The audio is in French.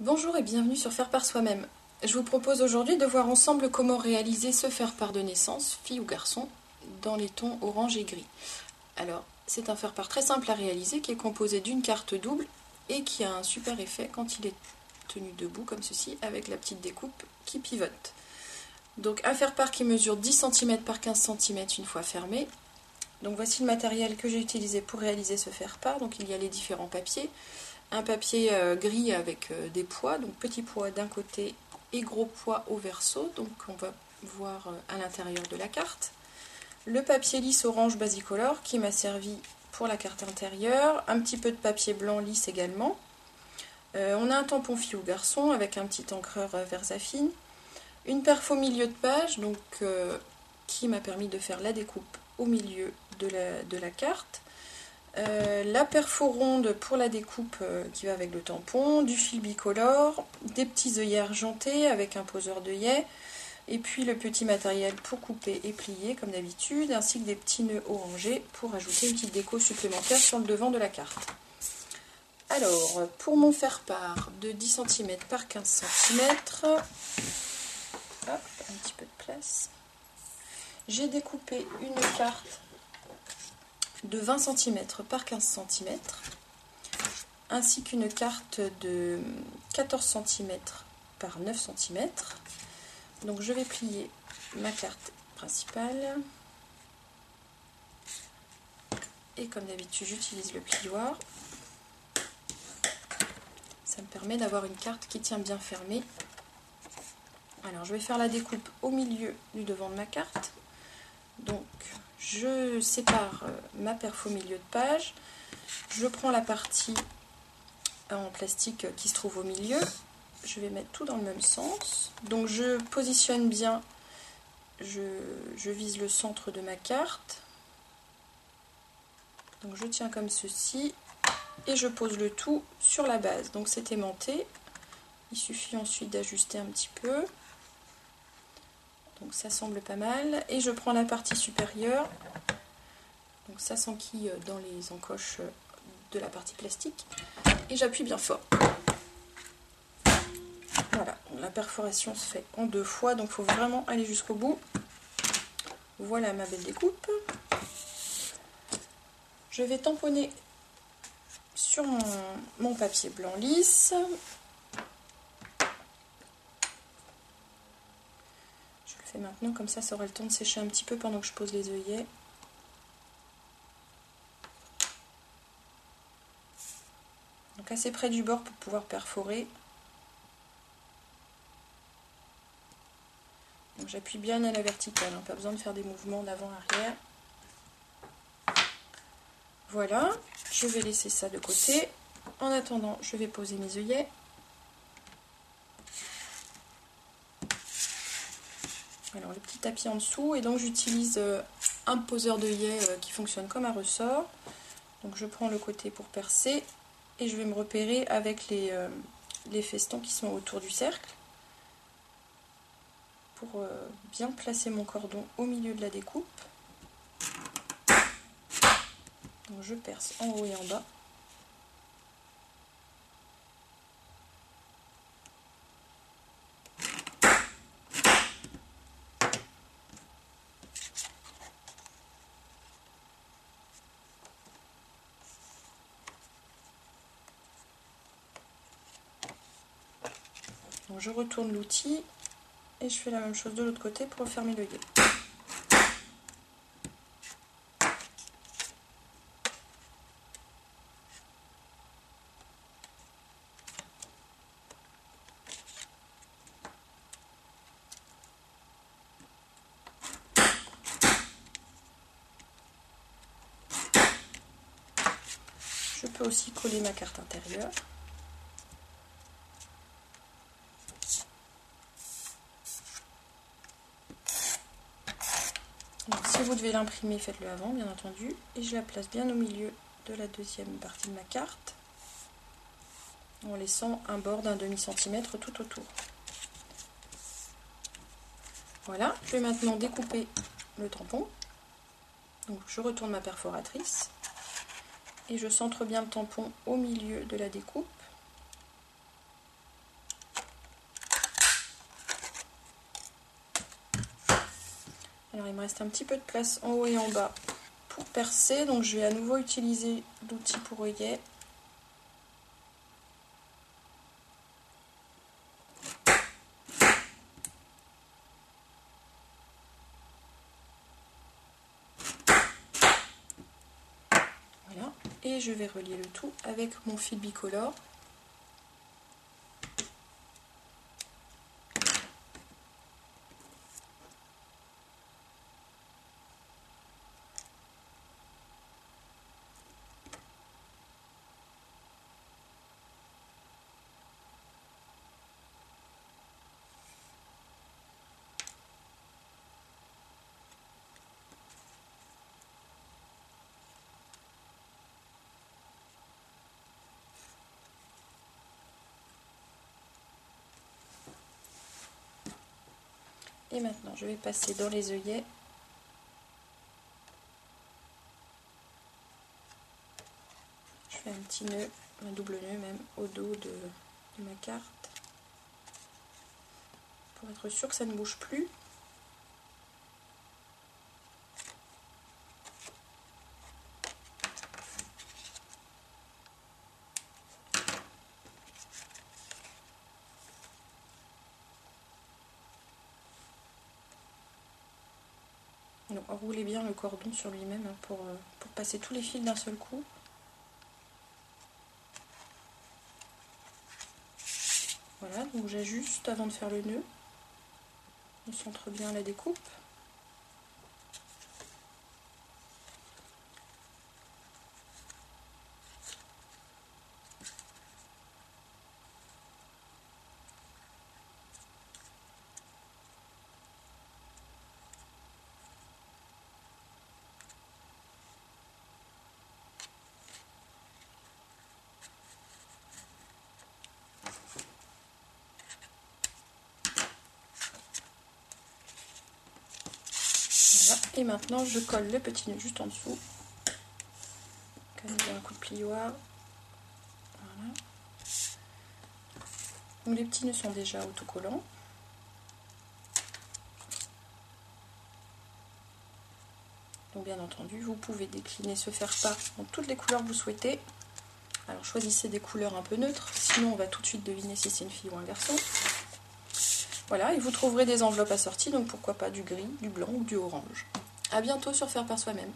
Bonjour et bienvenue sur Faire par soi-même. Je vous propose aujourd'hui de voir ensemble comment réaliser ce faire-part de naissance, fille ou garçon, dans les tons orange et gris. Alors, c'est un faire-part très simple à réaliser qui est composé d'une carte double et qui a un super effet quand il est tenu debout comme ceci avec la petite découpe qui pivote. Donc un faire-part qui mesure 10 cm par 15 cm une fois fermé. Donc voici le matériel que j'ai utilisé pour réaliser ce faire-part. Donc il y a les différents papiers. Un papier gris avec des poids, donc petit poids d'un côté et gros poids au verso, donc on va voir à l'intérieur de la carte. Le papier lisse orange basicolor qui m'a servi pour la carte intérieure, un petit peu de papier blanc lisse également. On a un tampon fille ou garçon avec un petit encreur Versafine, une perf au milieu de page donc, qui m'a permis de faire la découpe au milieu de la carte. La perfo ronde pour la découpe qui va avec le tampon, du fil bicolore, des petits œillets argentés avec un poseur d'œillets, et puis le petit matériel pour couper et plier comme d'habitude, ainsi que des petits nœuds orangés pour ajouter une petite déco supplémentaire sur le devant de la carte. Alors, pour mon faire-part de 10 cm par 15 cm, hop, un petit peu de place, j'ai découpé une carte de 20 cm par 15 cm, ainsi qu'une carte de 14 cm par 9 cm. Donc je vais plier ma carte principale. Et comme d'habitude, j'utilise le plioir. Ça me permet d'avoir une carte qui tient bien fermée. Alors je vais faire la découpe au milieu du devant de ma carte. Donc je sépare ma perf au milieu de page. Je prends la partie en plastique qui se trouve au milieu. Je vais mettre tout dans le même sens. Donc je positionne bien, je vise le centre de ma carte. Donc je tiens comme ceci et je pose le tout sur la base. Donc c'est aimanté. Il suffit ensuite d'ajuster un petit peu. Donc ça semble pas mal. Et je prends la partie supérieure. Donc ça s'enquille dans les encoches de la partie plastique. Et j'appuie bien fort. Voilà, la perforation se fait en 2 fois, donc il faut vraiment aller jusqu'au bout. Voilà ma belle découpe. Je vais tamponner sur mon papier blanc lisse. Je le fais maintenant, comme ça aura le temps de sécher un petit peu pendant que je pose les œillets. Donc assez près du bord pour pouvoir perforer. J'appuie bien à la verticale, hein, pas besoin de faire des mouvements d'avant-arrière. Voilà, je vais laisser ça de côté. En attendant, je vais poser mes œillets. Alors le petit tapis en dessous, et donc j'utilise un poseur d'œillets qui fonctionne comme un ressort. Donc je prends le côté pour percer et je vais me repérer avec les festons qui sont autour du cercle pour bien placer mon cordon au milieu de la découpe. Donc je perce en haut et en bas. Donc je retourne l'outil et je fais la même chose de l'autre côté pour fermer l'œillet. Je peux aussi coller ma carte intérieure. Donc, si vous devez l'imprimer, faites-le avant, bien entendu. Et je la place bien au milieu de la deuxième partie de ma carte, en laissant un bord d'un demi-centimètre tout autour. Voilà, je vais maintenant découper le tampon. Donc, je retourne ma perforatrice et je centre bien le tampon au milieu de la découpe. Alors il me reste un petit peu de place en haut et en bas pour percer, donc je vais à nouveau utiliser l'outil pour œillet. Voilà, et je vais relier le tout avec mon fil bicolore. Et maintenant, je vais passer dans les œillets. Je fais un petit nœud, un double nœud même, au dos de ma carte. Pour être sûr que ça ne bouge plus. Donc enroulez bien le cordon sur lui-même pour passer tous les fils d'un seul coup. Voilà, donc j'ajuste avant de faire le nœud. On centre bien la découpe. Et maintenant je colle le petit nœud juste en dessous, comme un coup de plioir. Voilà. Donc les petits nœuds sont déjà autocollants. Donc bien entendu, vous pouvez décliner ce faire-part dans toutes les couleurs que vous souhaitez. Alors choisissez des couleurs un peu neutres, sinon on va tout de suite deviner si c'est une fille ou un garçon. Voilà, et vous trouverez des enveloppes assorties, donc pourquoi pas du gris, du blanc ou du orange. A bientôt sur Faire par soi-même.